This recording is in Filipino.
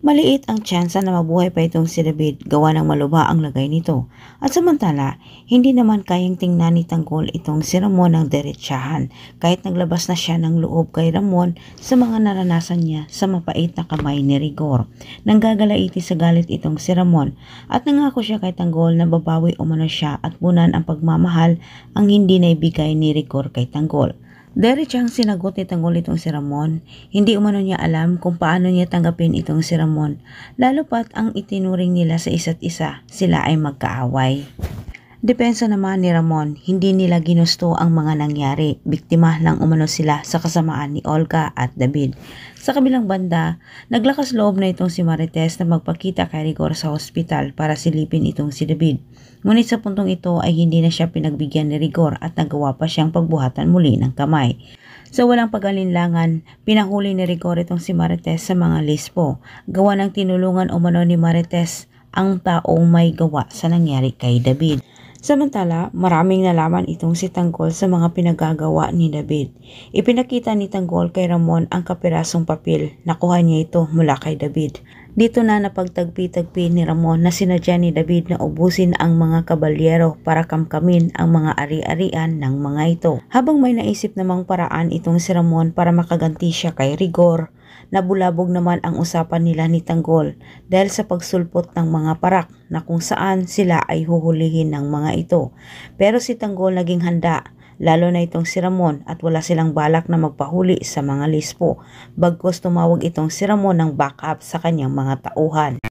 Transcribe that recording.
Maliit ang tsansa na mabuhay pa itong si David gawa ng malubha ang lagay nito. At samantala, hindi naman kayang tingnan ni Tanggol itong si Ramon ng diretsahan kahit naglabas na siya ng loob kay Ramon sa mga naranasan niya sa mapait na kamay ni Rigor. Nanggagalaiti sa galit itong si Ramon at nangako siya kay Tanggol na babawi umano siya at bunan ang pagmamahal ang hindi naibigay ni Rigor kay Tanggol. Diretsang sinagot ni Tanggol itong si Ramon. Hindi umano niya alam kung paano niya tanggapin itong si Ramon, lalo pat ang itinuring nila sa isa't isa, sila ay magkaaway. Depensa naman ni Ramon, hindi nila ginusto ang mga nangyari, biktima lang umano sila sa kasamaan ni Olga at David. Sa kabilang banda, naglakas loob na itong si Marites na magpakita kay Rigor sa ospital para silipin itong si David. Ngunit sa puntong ito ay hindi na siya pinagbigyan ni Rigor at nagawa pa siyang pagbuhatan muli ng kamay. Sa walang pag-alinlangan, pinahuli ni Rigor itong si Marites sa mga lispo. Gawa ng tinulungan umano ni Marites ang taong may gawa sa nangyari kay David. Samantala, maraming nalaman itong si Tanggol sa mga pinagagawa ni David. Ipinakita ni Tanggol kay Ramon ang kapirasong papel. Nakuha niya ito mula kay David. Dito na napagtagpi-tagpi ni Ramon na sinadya ni David na ubusin ang mga kabalyero para kamkamin ang mga ari-arian ng mga ito. Habang may naisip namang paraan itong si Ramon para makaganti siya kay Rigor, nabulabog naman ang usapan nila ni Tanggol dahil sa pagsulpot ng mga parak na kung saan sila ay huhulihin ng mga ito. Pero si Tanggol naging handa, lalo na itong si Ramon at wala silang balak na magpahuli sa mga lispo. Bagkus tumawag itong si Ramon ng backup sa kanyang mga tauhan.